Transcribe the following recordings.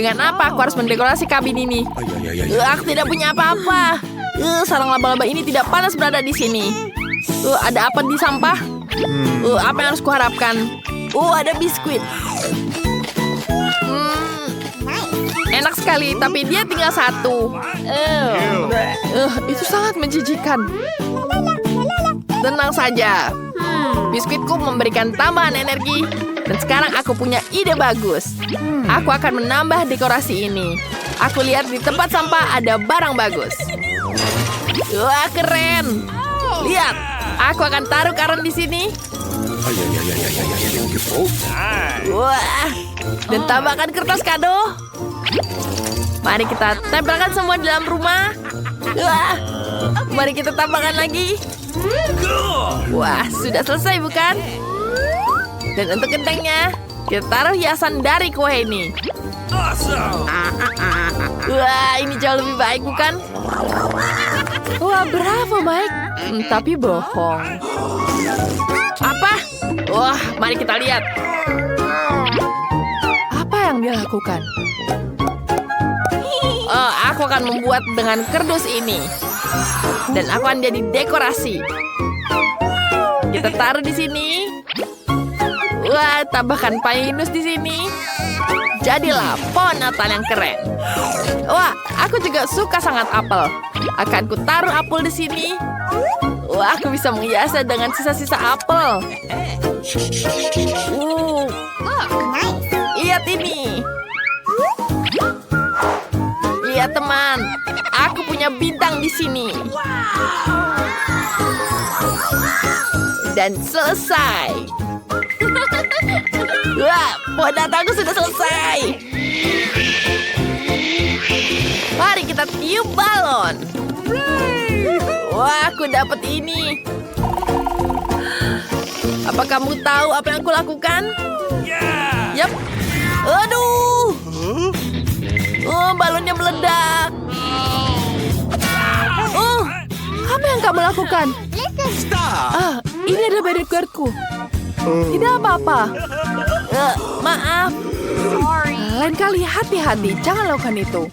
Dengan apa aku harus mendekorasi kabin ini? Aku tidak punya apa-apa. Sarang laba-laba ini tidak panas berada di sini. Ada apa di sampah? Apa yang harus kuharapkan? Ada biskuit. Enak sekali, tapi dia tinggal satu. Itu sangat menjijikan. Tenang saja. Biskuitku memberikan tambahan energi. Dan sekarang aku punya ide bagus. Aku akan menambah dekorasi ini. Aku lihat di tempat sampah ada barang bagus. Wah, keren. Lihat, aku akan taruh karen di sini. Wah, dan tambahkan kertas kado. Mari kita tempelkan semua di dalam rumah. Wah, mari kita tambahkan lagi. Wah, sudah selesai bukan? Dan untuk gentengnya, kita taruh hiasan dari kue ini. Wah, ini jauh lebih baik bukan? Wah, bravo Mike. Tapi bohong. Apa? Wah, mari kita lihat. Apa yang dia lakukan? Aku akan membuat dengan kerdus ini. Dan aku akan jadi dekorasi. Kita taruh di sini. Wah, tambahkan pinus di sini. Jadilah pohon Natal yang keren. Wah, aku juga suka sangat apel. Akan ku taruh apel di sini. Wah, aku bisa menghiasnya dengan sisa-sisa apel. Lihat ini. Lihat teman, aku punya bintang di sini. Dan selesai. Wah, pohon Natalku sudah selesai. Mari kita tiup balon. Wah, aku dapat ini. Apa kamu tahu apa yang aku lakukan? Yap. Aduh. Balonnya meledak. Apa yang kamu lakukan? Ini adalah bodyguardku. Tidak apa-apa. Maaf. Lain kali hati-hati, jangan lakukan itu.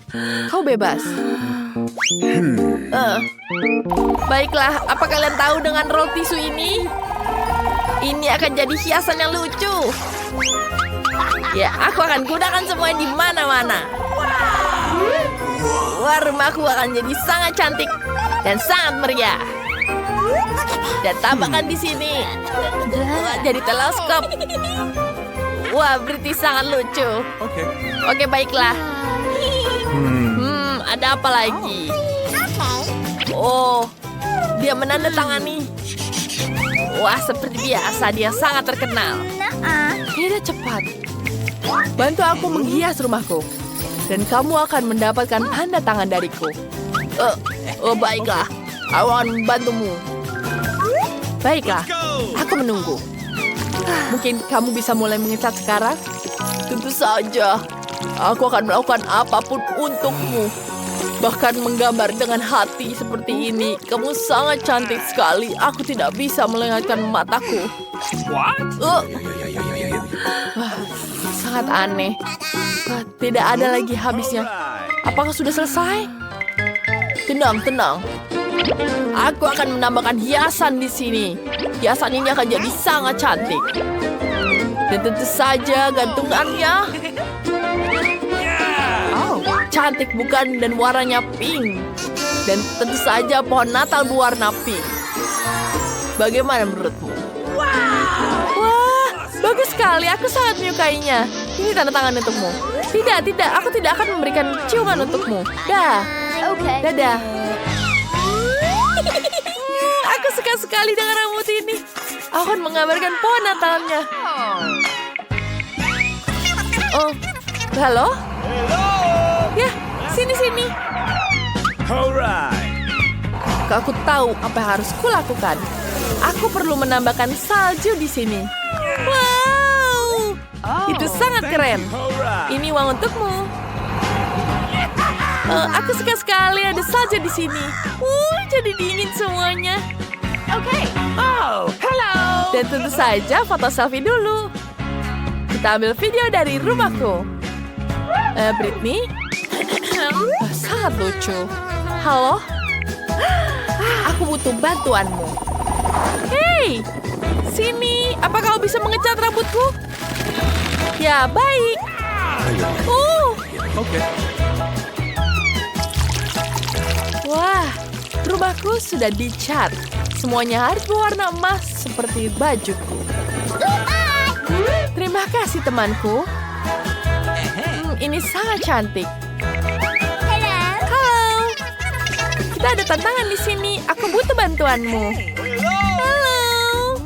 Kau bebas. Baiklah, apa kalian tahu dengan roll tisu ini? Ini akan jadi hiasan yang lucu. Ya, aku akan gunakan semuanya di mana-mana. Wah, rumahku akan jadi sangat cantik dan sangat meriah. Dan tambahkan di sini. Wah, jadi teleskop. Wah, berarti sangat lucu. Oke, baiklah. Ada apa lagi? Oh, dia menandatangani. Wah, seperti biasa dia sangat terkenal. Tidak cepat. Bantu aku menghias rumahku. Dan kamu akan mendapatkan tanda tangan dariku. Baiklah. Aku akan membantumu. Baiklah, aku menunggu. Mungkin kamu bisa mulai mengecat sekarang? Tentu saja. Aku akan melakukan apapun untukmu. Bahkan menggambar dengan hati seperti ini. Kamu sangat cantik sekali. Aku tidak bisa melengahkan mataku. Wah, sangat aneh. Wah, tidak ada lagi habisnya. Apakah sudah selesai? Tenang, tenang. Aku akan menambahkan hiasan di sini. Hiasan ini akan jadi sangat cantik. Dan tentu saja gantungannya. Cantik bukan, dan warnanya pink. Dan tentu saja pohon Natal berwarna pink. Bagaimana menurutmu? Wah, bagus sekali. Aku sangat menyukainya. Ini tanda tangan untukmu. Tidak, aku tidak akan memberikan ciuman untukmu. Dadah. Aku suka sekali dengan rambut ini. Aku akan menggambarkan pohon Natalnya. Oh, halo? Ya, sini. Aku tahu apa yang harus kulakukan. Aku perlu menambahkan salju di sini. Wow, itu sangat keren. Ini uang untukmu. Aku suka sekali ada salju di sini. Jadi dingin semuanya. Halo. Dan tentu saja foto selfie dulu. Kita ambil video dari rumahku. Britney? Sangat lucu. Halo? Aku butuh bantuanmu. Hei, sini. Apa kau bisa mengecat rambutku? Ya, baik. Oke. Wah, rumahku sudah dicat. Semuanya harus berwarna emas seperti bajuku. Terima kasih temanku. Ini sangat cantik. Halo. Kita ada tantangan di sini. Aku butuh bantuanmu. Halo.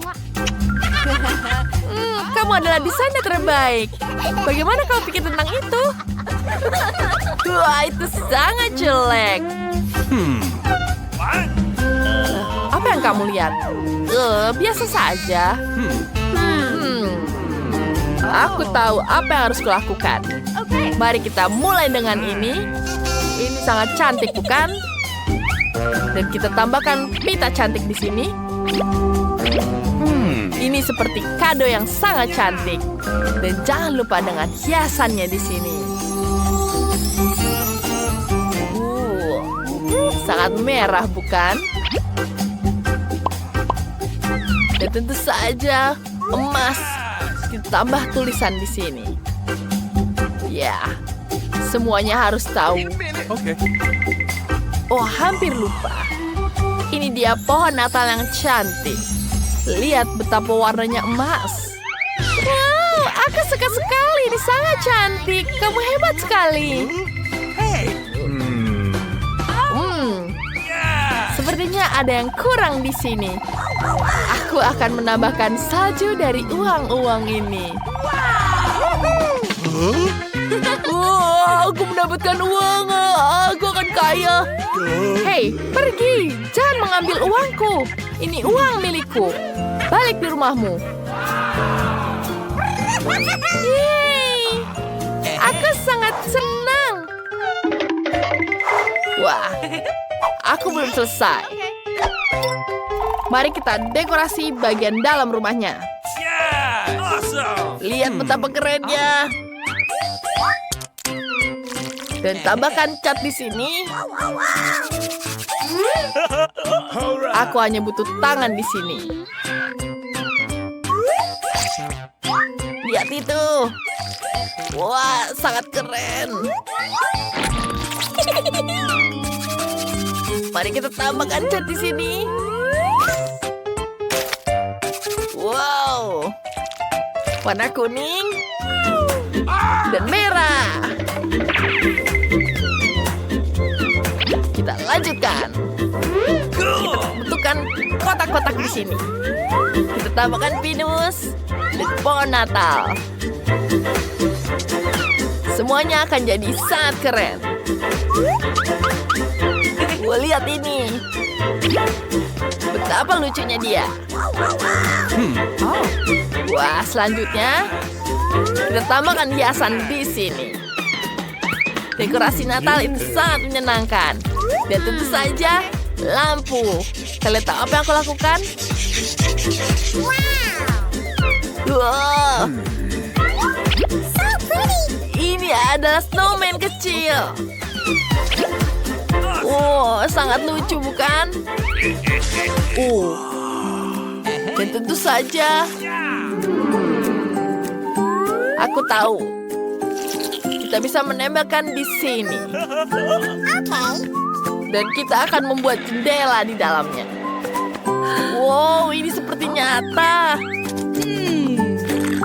Kamu adalah desainer terbaik. Bagaimana kau pikir tentang itu? Wah, itu sangat jelek. Apa yang kamu lihat? Biasa saja. Aku tahu apa yang harus kulakukan. Mari kita mulai dengan ini. Ini sangat cantik, bukan? Dan kita tambahkan pita cantik di sini. Ini seperti kado yang sangat cantik. Dan jangan lupa dengan hiasannya di sini. Sangat merah, bukan? Dan tentu saja emas. Ditambah tulisan di sini. Ya, semuanya harus tahu. Oke. Oh, hampir lupa. Ini dia pohon Natal yang cantik. Lihat betapa warnanya emas. Wow, aku suka sekali. Ini sangat cantik. Kamu hebat sekali. Sepertinya ada yang kurang di sini. Aku akan menambahkan salju dari uang-uang ini. Wow, aku mendapatkan uang. Aku akan kaya. Hei, pergi. Jangan mengambil uangku. Ini uang milikku. Balik di rumahmu. Yeay. Aku sangat senang. Wah, aku belum selesai. Mari kita dekorasi bagian dalam rumahnya. Lihat betapa kerennya. Dan tambahkan cat di sini. Aku hanya butuh tangan di sini. Lihat itu. Wah, sangat keren. Mari kita tambahkan cat di sini. Wow. Warna kuning dan merah. Kita lanjutkan. Kita bentukkan kotak-kotak di sini. Kita tambahkan pinus dan pohon Natal. Semuanya akan jadi sangat keren. Wah, lihat ini. Betapa lucunya dia. Wah, selanjutnya kita tambahkan hiasan di sini. Dekorasi Natal itu sangat menyenangkan. Dan tentu saja lampu. Kalian tahu apa yang aku lakukan? Wow. Ini adalah snowman kecil. Wow, sangat lucu, bukan? Dan tentu saja aku tahu. Kita bisa menembakkan di sini. Dan kita akan membuat jendela di dalamnya. Wow, ini seperti nyata.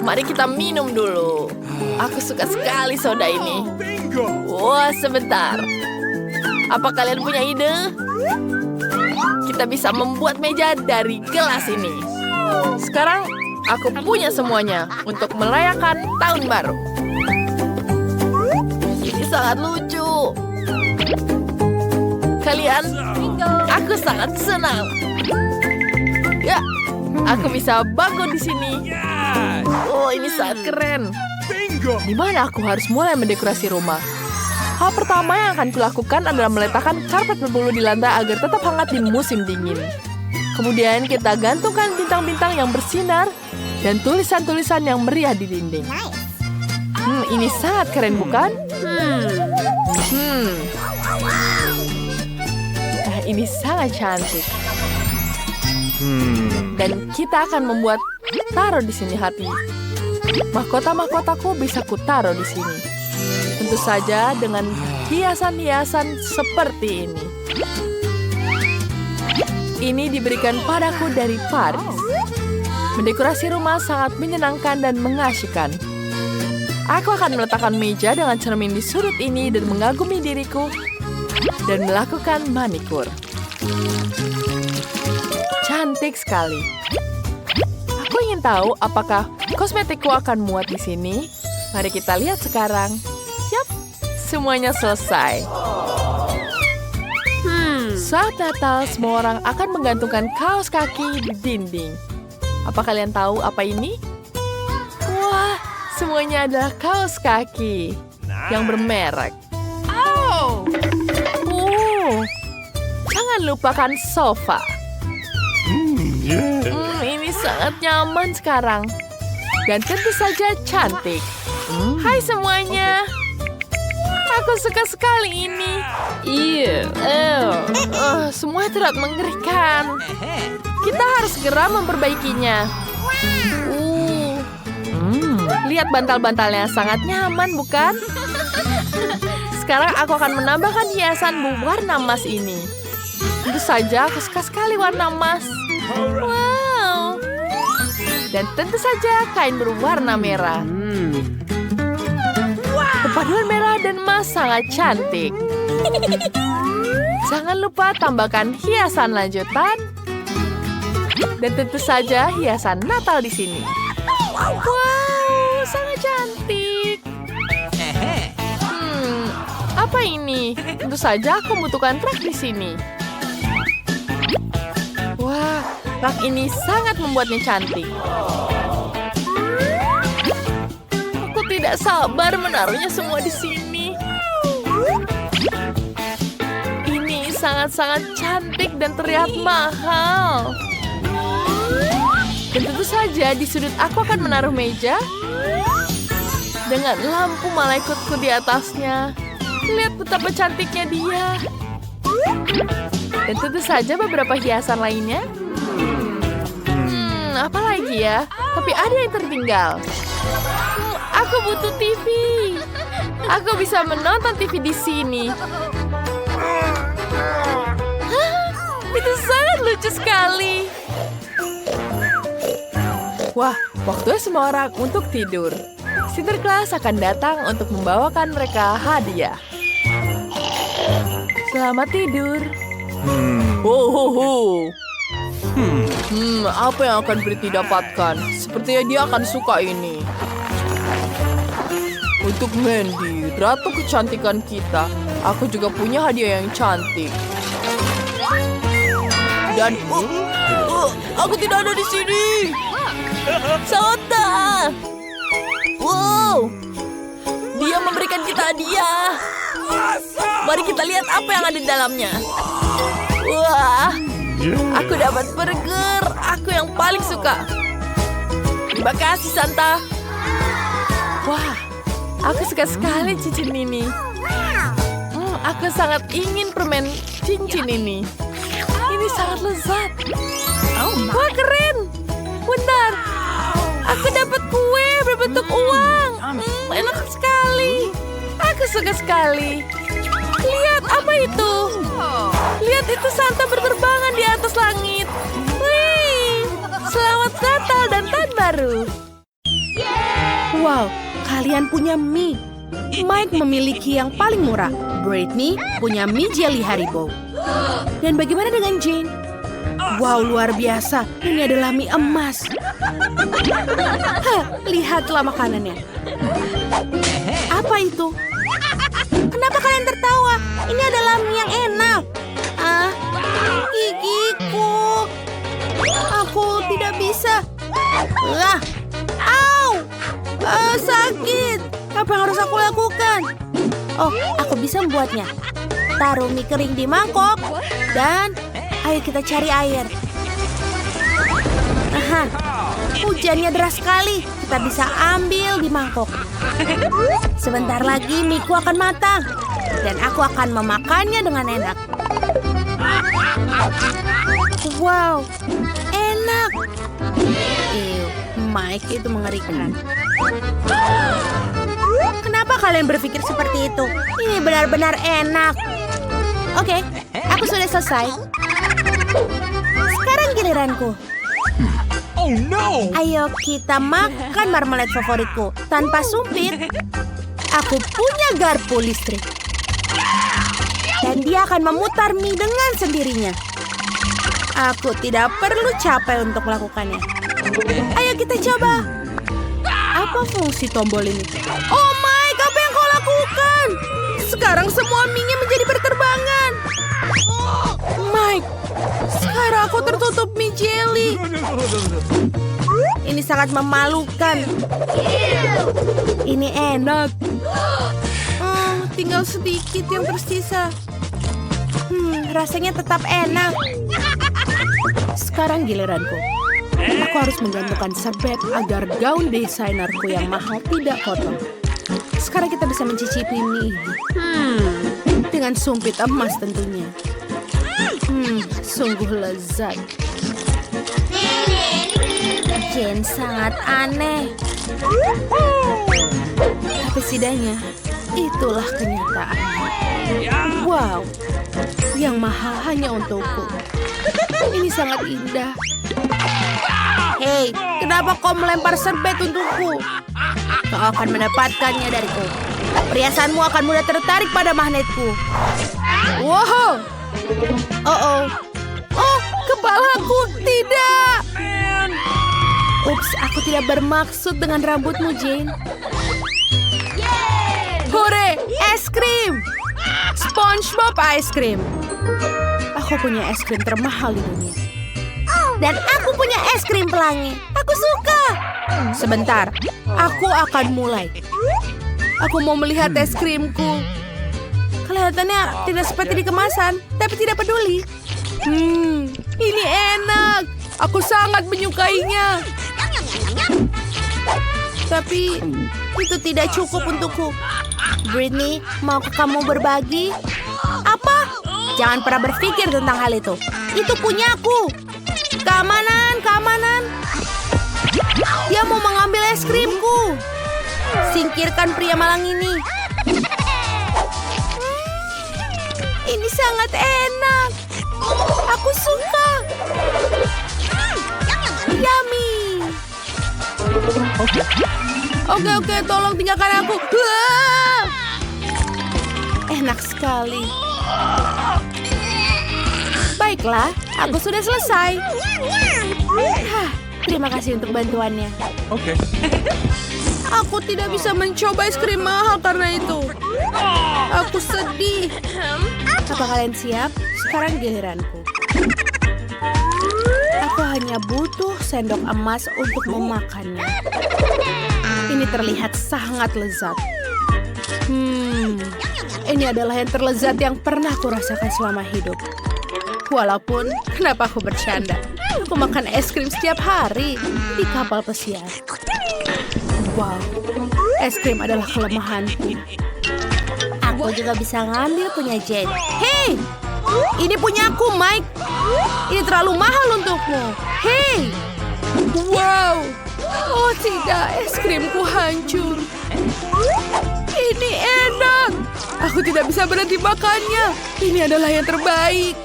Mari kita minum dulu. Aku suka sekali soda ini. Wah, sebentar. Apa kalian punya ide? Kita bisa membuat meja dari gelas ini. Sekarang aku punya semuanya untuk merayakan tahun baru. Ini sangat lucu. Kalian, aku sangat senang. Ya, aku bisa bangun di sini. Oh, ini sangat keren. Di mana aku harus mulai mendekorasi rumah? Hal pertama yang akan kulakukan adalah meletakkan karpet berbulu di lantai agar tetap hangat di musim dingin. Kemudian kita gantungkan bintang-bintang yang bersinar dan tulisan-tulisan yang meriah di dinding. Ini sangat keren, bukan? Ini sangat cantik. Dan kita akan membuat taruh di sini hati. Mahkota-mahkotaku bisa kutaruh di sini. Tentu saja dengan hiasan-hiasan seperti ini. Ini diberikan padaku dari Paris. Mendekorasi rumah sangat menyenangkan dan mengasyikan. Aku akan meletakkan meja dengan cermin di sudut ini dan mengagumi diriku dan melakukan manikur. Cantik sekali. Aku ingin tahu apakah kosmetikku akan muat di sini. Mari kita lihat sekarang. Yap, semuanya selesai. Saat Natal, semua orang akan menggantungkan kaos kaki di dinding. Apa kalian tahu apa ini? Wah, semuanya adalah kaos kaki yang bermerek. Jangan lupakan sofa. Ini sangat nyaman sekarang. Dan tentu saja cantik. Hai semuanya. Aku suka sekali ini. Semua terlihat mengerikan. Kita harus segera memperbaikinya. Lihat bantal-bantalnya sangat nyaman, bukan? Sekarang aku akan menambahkan hiasan berwarna emas ini. Tentu saja aku suka sekali warna emas. Wow. Dan tentu saja kain berwarna merah. Perpaduan merah dan emas sangat cantik. Jangan lupa tambahkan hiasan lanjutan. Dan tentu saja hiasan Natal di sini. Wow, sangat cantik. Apa ini? Tentu saja aku membutuhkan rak di sini. Wah, rak ini sangat membuatnya cantik. Aku tidak sabar menaruhnya semua di sini. Ini sangat-sangat cantik dan terlihat mahal. Dan tentu saja di sudut aku akan menaruh meja dengan lampu malaikutku di atasnya. Lihat betapa cantiknya dia. Dan tentu saja beberapa hiasan lainnya. Apa lagi ya? Tapi ada yang tertinggal. Aku butuh TV. Aku bisa menonton TV di sini. Itu sangat lucu sekali. Wah, waktunya semua orang untuk tidur. Sinterklas akan datang untuk membawakan mereka hadiah. Selamat tidur. Apa yang akan Pretty dapatkan? Sepertinya dia akan suka ini. Untuk Mandy, ratu kecantikan kita, aku juga punya hadiah yang cantik. Dan aku tidak ada di sini. Santa! Wow! Dia memberikan kita hadiah. Mari kita lihat apa yang ada di dalamnya. Wah! Aku dapat burger. Aku yang paling suka. Terima kasih, Santa. Wah! Aku suka sekali cincin ini. Aku sangat ingin permen cincin ini. Ini sangat lezat. Wah, keren. Bentar. Aku dapat kue berbentuk uang. Enak sekali. Aku suka sekali. Lihat, apa itu? Lihat, itu Santa berterbangan di atas langit. Wih, selamat Natal dan Tahun Baru. Wow, kalian punya mie. Mike memiliki yang paling murah. Brittany punya mie jelly Haribo. Dan bagaimana dengan Jane? Wow, luar biasa. Ini adalah mie emas. Lihatlah makanannya. Apa itu? Kenapa kalian tertawa? Ini adalah mie yang enak. Gigiku. Aku tidak bisa. Sakit. Apa yang harus aku lakukan? Oh, aku bisa membuatnya. Taruh mie kering di mangkok. Dan ayo kita cari air. Hujannya deras sekali. Kita bisa ambil di mangkok. Sebentar lagi miku akan matang. Dan aku akan memakannya dengan enak. Wow, enak. Ew, Mike itu mengerikan. Kenapa kalian berpikir seperti itu? Ini benar-benar enak. Oke, aku sudah selesai. Sekarang giliranku. Oh no! Ayo kita makan marmalade favoritku. Tanpa sumpit, aku punya garpu listrik. Dan dia akan memutar mie dengan sendirinya. Aku tidak perlu capek untuk melakukannya. Ayo kita coba. Apa fungsi tombol ini? Oh Mike, apa yang kau lakukan? Sekarang semua mie-nya menjadi berterbangan. Mike, sekarang aku tertutup mie jelly. Ini sangat memalukan. Ini enak. Tinggal sedikit yang tersisa. Rasanya tetap enak. Sekarang giliranku. Aku harus menggantungkan serbet agar gaun desainerku yang mahal tidak kotor. Sekarang kita bisa mencicipi mie ini. Dengan sumpit emas tentunya. Sungguh lezat. Jane sangat aneh. Tapi setidaknya itulah kenyataannya. Wow, yang mahal hanya untukku. Ini sangat indah. Hei, kenapa kau melempar serbet untukku? Kau akan mendapatkannya dariku. Perhiasanmu akan mudah tertarik pada magnetku. Wow. Oh, kepalaku. Tidak. Ups, aku tidak bermaksud dengan rambutmu, Jane. Hore, es krim. SpongeBob ice cream. Aku punya es krim termahal di dunia. Dan aku punya es krim pelangi. Aku suka. Sebentar, aku akan mulai. Aku mau melihat es krimku. Kelihatannya tidak seperti di kemasan, tapi tidak peduli. Ini enak. Aku sangat menyukainya. Tapi itu tidak cukup untukku. Brittany, maukah kamu berbagi? Apa? Jangan pernah berpikir tentang hal itu. Itu punyaku. Keamanan. Dia mau mengambil es krimku. Singkirkan pria malang ini. Ini sangat enak. Aku suka. Yummy. Oke, tolong tinggalkan aku. Enak sekali. Baiklah, aku sudah selesai. Terima kasih untuk bantuannya. Oke. Aku tidak bisa mencoba es krim mahal karena itu. Aku sedih. Apa kalian siap? Sekarang giliranku. Aku hanya butuh sendok emas untuk memakannya. Ini terlihat sangat lezat. Ini adalah yang terlezat yang pernah aku rasakan selama hidup. Walaupun, kenapa aku bercanda? Aku makan es krim setiap hari di kapal pesiar. Wow, es krim adalah kelemahanku. Aku juga bisa ngambil punya Jane. Hei, ini punya aku, Mike. Ini terlalu mahal untukmu. Hei, wow. Oh tidak, es krimku hancur. Ini enak. Aku tidak bisa berhenti makannya. Ini adalah yang terbaik.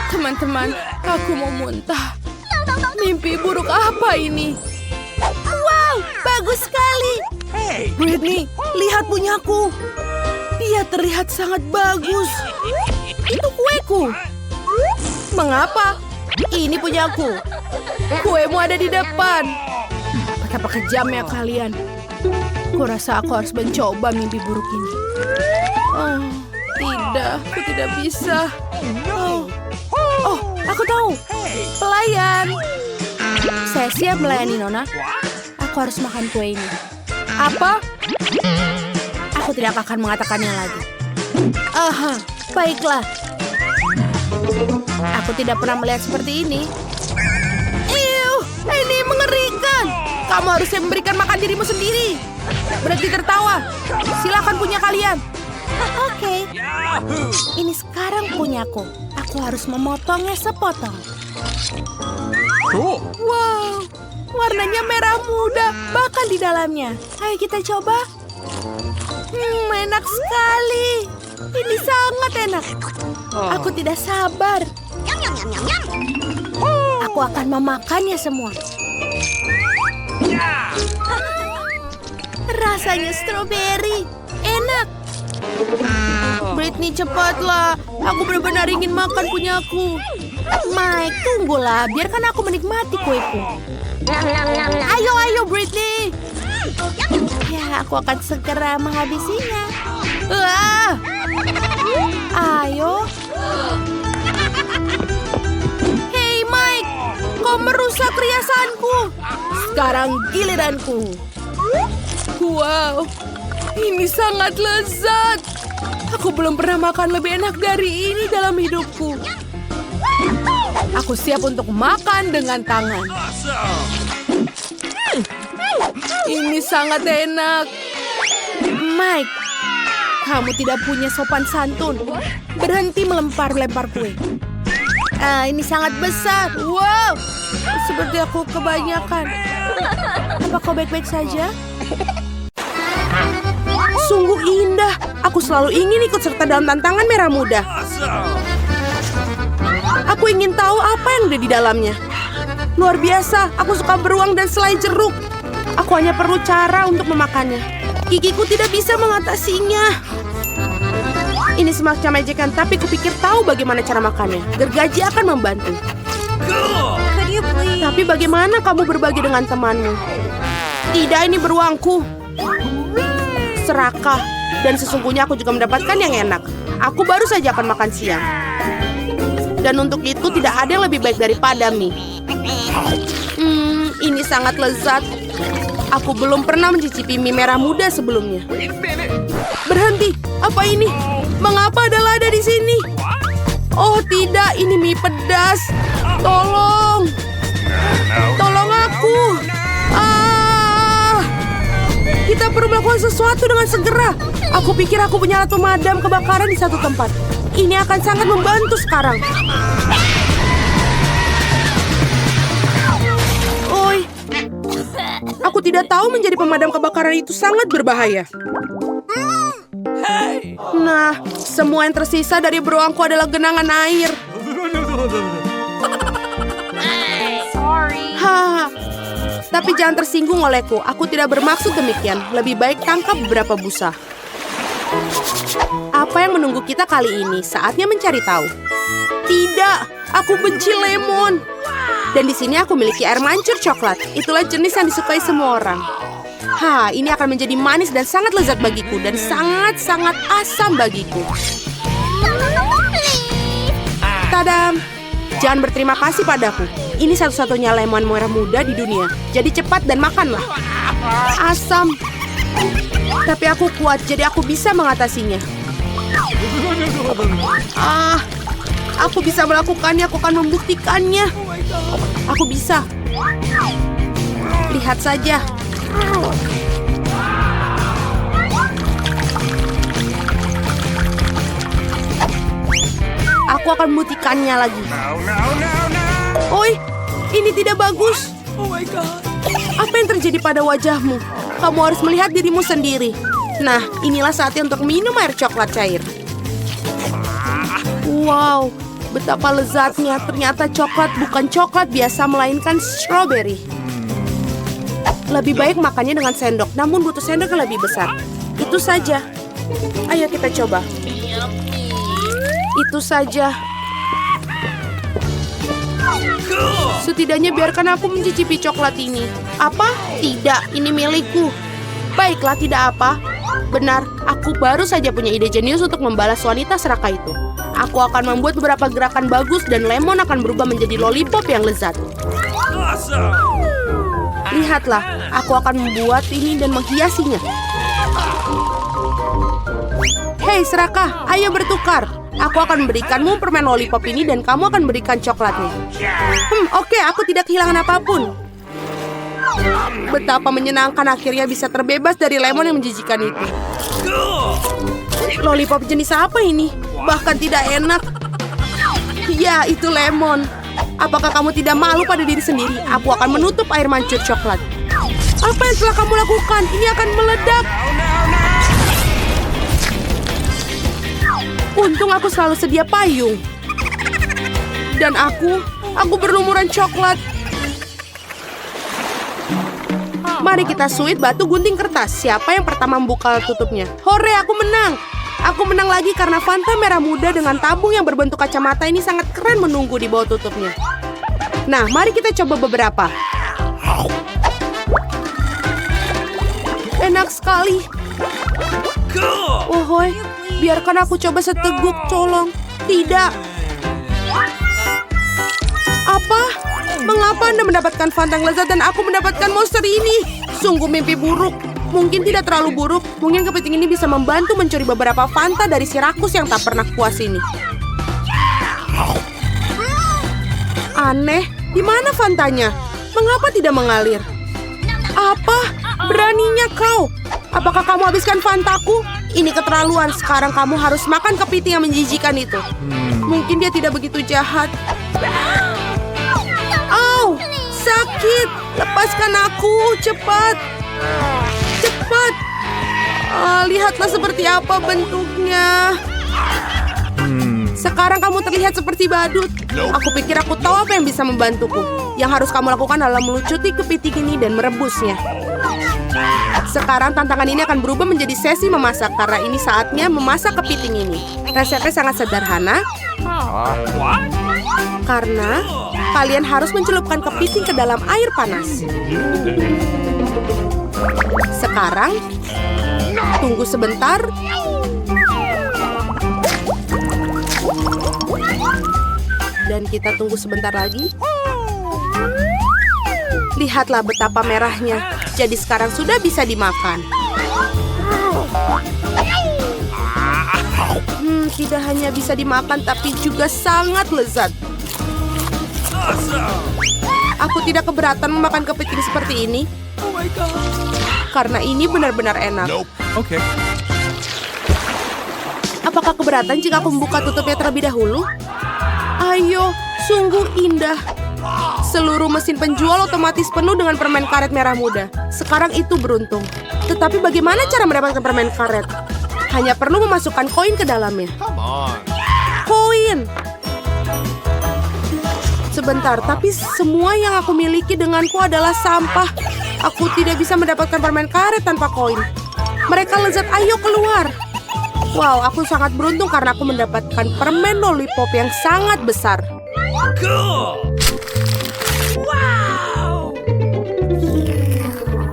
Teman-teman, aku mau muntah. Mimpi buruk apa ini? Wow, bagus sekali. Brittany, lihat punyaku. Dia terlihat sangat bagus. Itu kueku. Mengapa? Ini punyaku. Kuemu ada di depan. Betapa kejamnya kalian. Kurasa aku harus mencoba mimpi buruk ini. Oh, tidak. Aku tidak bisa. Oh, aku tahu. Pelayan. Saya siap melayani, Nona. Aku harus makan kue ini. Apa? Aku tidak akan mengatakannya lagi. Baiklah. Aku tidak pernah melihat seperti ini. Ini mengerikan. Kamu harusnya memberikan makan dirimu sendiri. Berhenti tertawa. Silakan punya kalian. Oke. Ini sekarang punyaku. Aku harus memotongnya sepotong. Cool. Wow, warnanya merah muda, bahkan di dalamnya. Ayo kita coba. Enak sekali. Ini sangat enak. Aku tidak sabar. Aku akan memakannya semua. Rasanya stroberi. Enak. Britney, cepatlah. Aku benar-benar ingin makan punyaku. Mike, tunggulah. Biarkan aku menikmati kueku. Ayo, Britney. Ya, aku akan segera menghabisinya. Ayo. Hey, Mike. Kau merusak riasanku. Sekarang giliranku. Wow, ini sangat lezat. Aku belum pernah makan lebih enak dari ini dalam hidupku. Aku siap untuk makan dengan tangan. Ini sangat enak. Mike, kamu tidak punya sopan santun. Berhenti melempar-lempar kue. Ini sangat besar. Wow, seperti aku kebanyakan. Apa kau baik-baik saja? Sungguh indah. Aku selalu ingin ikut serta dalam tantangan merah muda. Aku ingin tahu apa yang ada di dalamnya. Luar biasa, aku suka beruang dan selai jeruk. Aku hanya perlu cara untuk memakannya. Gigiku tidak bisa mengatasinya. Ini semacam ejekan, tapi kupikir tahu bagaimana cara makannya. Gergaji akan membantu. Tapi bagaimana kamu berbagi dengan temanmu? Tidak, ini beruangku. Serakah. Dan sesungguhnya aku juga mendapatkan yang enak. Aku baru saja akan makan siang. Dan untuk itu tidak ada yang lebih baik daripada mie. Ini sangat lezat. Aku belum pernah mencicipi mie merah muda sebelumnya. Berhenti. Apa ini? Mengapa ada lada di sini? Oh tidak, ini mie pedas. Tolong. Tolong aku. Kita perlu melakukan sesuatu dengan segera. Aku pikir aku punya alat pemadam kebakaran di satu tempat. Ini akan sangat membantu sekarang. Oi, aku tidak tahu menjadi pemadam kebakaran itu sangat berbahaya. Nah, semua yang tersisa dari beruangku adalah genangan air. Haha. Tapi jangan tersinggung olehku. Aku tidak bermaksud demikian. Lebih baik tangkap beberapa busa. Apa yang menunggu kita kali ini? Saatnya mencari tahu. Tidak, aku benci lemon. Dan di sini aku memiliki air mancur coklat. Itulah jenis yang disukai semua orang. Ini akan menjadi manis dan sangat lezat bagiku. Dan sangat-sangat asam bagiku. Tadam! Jangan berterima kasih padaku. Ini satu-satunya lemon merah muda di dunia. Jadi cepat dan makanlah. Asam. Tapi aku kuat, jadi aku bisa mengatasinya. Aku bisa melakukannya, aku akan membuktikannya. Aku bisa. Lihat saja. Aku akan membuktikannya lagi. Oi, ini tidak bagus. Oh my God. Apa yang terjadi pada wajahmu? Kamu harus melihat dirimu sendiri. Nah, inilah saatnya untuk minum air coklat cair. Wow, betapa lezatnya. Ternyata coklat bukan coklat biasa, melainkan strawberry. Lebih baik makannya dengan sendok, namun butuh sendok yang lebih besar. Itu saja. Ayo kita coba. Itu saja. Setidaknya biarkan aku mencicipi coklat ini. Apa? Tidak, ini milikku. Baiklah, tidak apa. Benar, aku baru saja punya ide jenius untuk membalas wanita serakah itu. Aku akan membuat beberapa gerakan bagus dan lemon akan berubah menjadi lollipop yang lezat. Lihatlah, aku akan membuat ini dan menghiasinya. Hei serakah, ayo bertukar. Aku akan memberikanmu permen lollipop ini dan kamu akan berikan coklatnya. Oke, aku tidak kehilangan apapun. Betapa menyenangkan akhirnya bisa terbebas dari lemon yang menjijikan itu. Lollipop jenis apa ini? Bahkan tidak enak. Ya, itu lemon. Apakah kamu tidak malu pada diri sendiri? Aku akan menutup air mancur coklat. Apa yang telah kamu lakukan? Ini akan meledak. Untung aku selalu sedia payung. Dan aku berlumuran coklat. Mari kita suit batu gunting kertas. Siapa yang pertama membuka tutupnya? Hore, aku menang. Aku menang lagi karena Fanta merah muda dengan tabung yang berbentuk kacamata ini sangat keren menunggu di bawah tutupnya. Nah, mari kita coba beberapa. Enak sekali. Ohoi, biarkan aku coba seteguk, colong. Tidak. Apa? Mengapa Anda mendapatkan Fanta yang lezat dan aku mendapatkan monster ini? Sungguh mimpi buruk. Mungkin tidak terlalu buruk. Mungkin kepiting ini bisa membantu mencuri beberapa Fanta dari si rakus yang tak pernah puas ini. Aneh, di mana Fantanya? Mengapa tidak mengalir? Apa? Beraninya kau? Apakah kamu habiskan Fantaku? Ini keterlaluan. Sekarang kamu harus makan kepiting yang menjijikan itu. Mungkin dia tidak begitu jahat. Au, sakit. Lepaskan aku, cepat. Cepat. Lihatlah seperti apa bentuknya. Sekarang kamu terlihat seperti badut. Aku pikir aku tahu apa yang bisa membantuku. Yang harus kamu lakukan adalah melucuti kepiting ini dan merebusnya. Sekarang tantangan ini akan berubah menjadi sesi memasak karena ini saatnya memasak kepiting ini. Resepnya sangat sederhana. Karena kalian harus mencelupkan kepiting ke dalam air panas. Sekarang, tunggu sebentar. Dan kita tunggu sebentar lagi. Lihatlah betapa merahnya. Jadi sekarang sudah bisa dimakan. Tidak hanya bisa dimakan, tapi juga sangat lezat. Aku tidak keberatan memakan kepiting seperti ini. Karena ini benar-benar enak. Okay. Apakah keberatan jika aku membuka tutupnya terlebih dahulu? Ayo, sungguh indah. Seluruh mesin penjual otomatis penuh dengan permen karet merah muda. Sekarang itu beruntung. Tetapi bagaimana cara mendapatkan permen karet? Hanya perlu memasukkan koin ke dalamnya. Koin! Sebentar, tapi semua yang aku miliki denganku adalah sampah. Aku tidak bisa mendapatkan permen karet tanpa koin. Mereka lezat, ayo keluar. Wow, aku sangat beruntung karena aku mendapatkan permen lollipop yang sangat besar.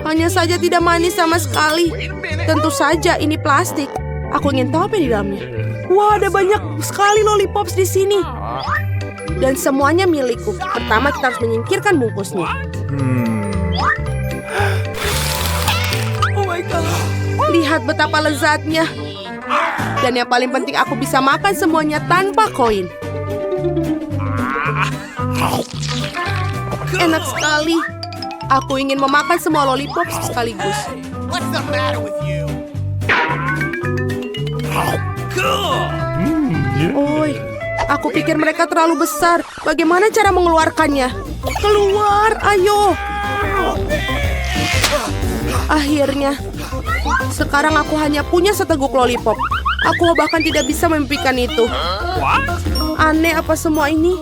Hanya saja tidak manis sama sekali. Tentu saja ini plastik. Aku ingin tahu apa yang di dalamnya. Wah, ada banyak sekali lollipops di sini. Dan semuanya milikku. Pertama kita harus menyingkirkan bungkusnya. Lihat betapa lezatnya. Dan yang paling penting aku bisa makan semuanya tanpa koin. Enak sekali. Aku ingin memakan semua lollipop sekaligus. What's the matter with you? Oi, aku pikir mereka terlalu besar. Bagaimana cara mengeluarkannya? Keluar, ayo. Akhirnya, sekarang aku hanya punya seteguk lollipop. Aku bahkan tidak bisa memimpikan itu. Aneh apa semua ini?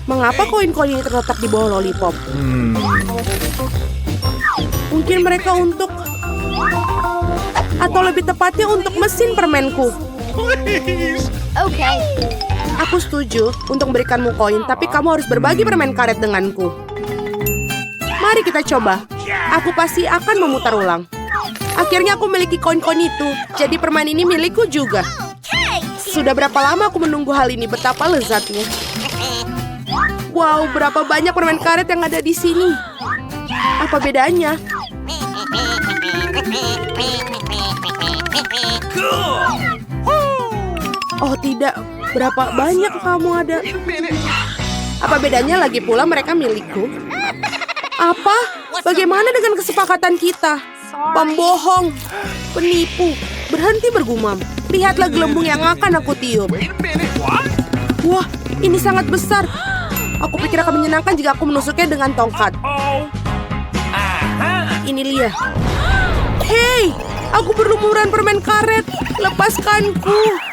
Mengapa koin-koin ini terletak di bawah lollipop? Mungkin mereka untuk... Atau lebih tepatnya untuk mesin permenku. Okay. Aku setuju untuk memberikanmu koin, tapi kamu harus berbagi permen karet denganku. Mari kita coba. Aku pasti akan memutar ulang. Akhirnya aku memiliki koin-koin itu, jadi permen ini milikku juga. Sudah berapa lama aku menunggu hal ini, betapa lezatnya. Wow, berapa banyak permen karet yang ada di sini. Apa bedanya? Oh tidak, berapa banyak kamu ada? Apa bedanya lagi pula mereka milikku? Apa? Bagaimana dengan kesepakatan kita? Pembohong, penipu, berhenti bergumam. Lihatlah gelembung yang akan aku tiup. Wait a minute, what? Wah, ini sangat besar. Aku pikir akan menyenangkan jika aku menusuknya dengan tongkat. Oh. Aha. Ini Lia. Hei, aku berlumuran permen karet. Lepaskanku.